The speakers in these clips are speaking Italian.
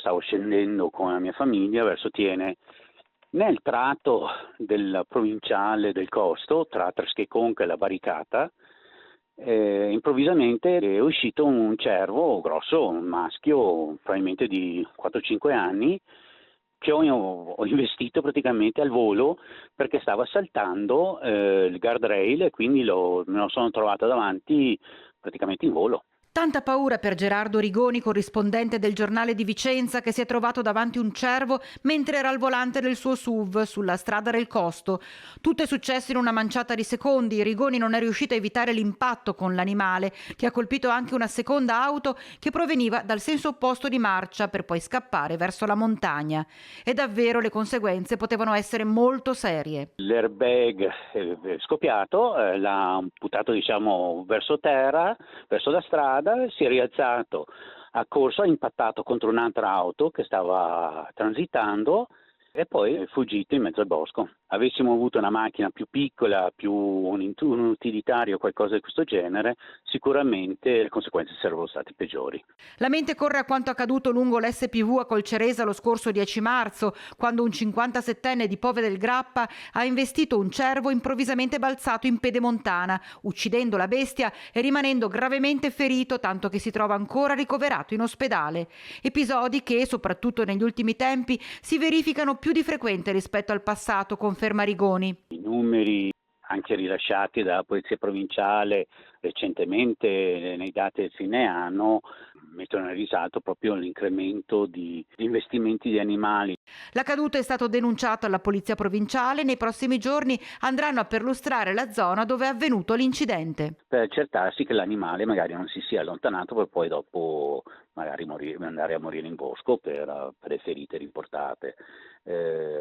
Stavo scendendo con la mia famiglia verso Tiene. Nel tratto del provinciale del Costo, tra Trescheconca e la Baricata, improvvisamente è uscito un cervo grosso, un maschio, probabilmente di 4-5 anni, che ho investito praticamente al volo perché stava saltando il guardrail e quindi me lo sono trovato davanti praticamente in volo. Tanta paura per Gerardo Rigoni, corrispondente del giornale di Vicenza, che si è trovato davanti un cervo mentre era al volante del suo SUV sulla strada del Costo. Tutto è successo in una manciata di secondi. Rigoni non è riuscito a evitare l'impatto con l'animale, che ha colpito anche una seconda auto che proveniva dal senso opposto di marcia per poi scappare verso la montagna. E davvero le conseguenze potevano essere molto serie. L'airbag è scoppiato, l'ha buttato verso terra, verso la strada, si è rialzato, ha corso, ha impattato contro un'altra auto che stava transitando e poi è fuggito in mezzo al bosco. Avessimo avuto una macchina più piccola, più un utilitario o qualcosa di questo genere, sicuramente le conseguenze sarebbero state peggiori. La mente corre a quanto accaduto lungo l'SPV a Colceresa lo scorso 10 marzo, quando un 57enne di Pove del Grappa ha investito un cervo improvvisamente balzato in pedemontana, uccidendo la bestia e rimanendo gravemente ferito, tanto che si trova ancora ricoverato in ospedale. Episodi che, soprattutto negli ultimi tempi, si verificano più di frequente rispetto al passato, conferma Rigoni. I numeri anche rilasciati dalla Polizia Provinciale recentemente nei dati del fine anno mettono in risalto proprio l'incremento di investimenti di animali. L'accaduto è stato denunciato alla Polizia Provinciale. Nei prossimi giorni andranno a perlustrare la zona dove è avvenuto l'incidente. Per accertarsi che l'animale magari non si sia allontanato per poi dopo magari andare a morire in bosco per le ferite riportate,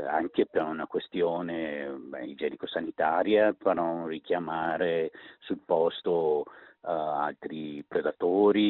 anche per una questione igienico-sanitaria, per non richiamare sul posto altri predatori.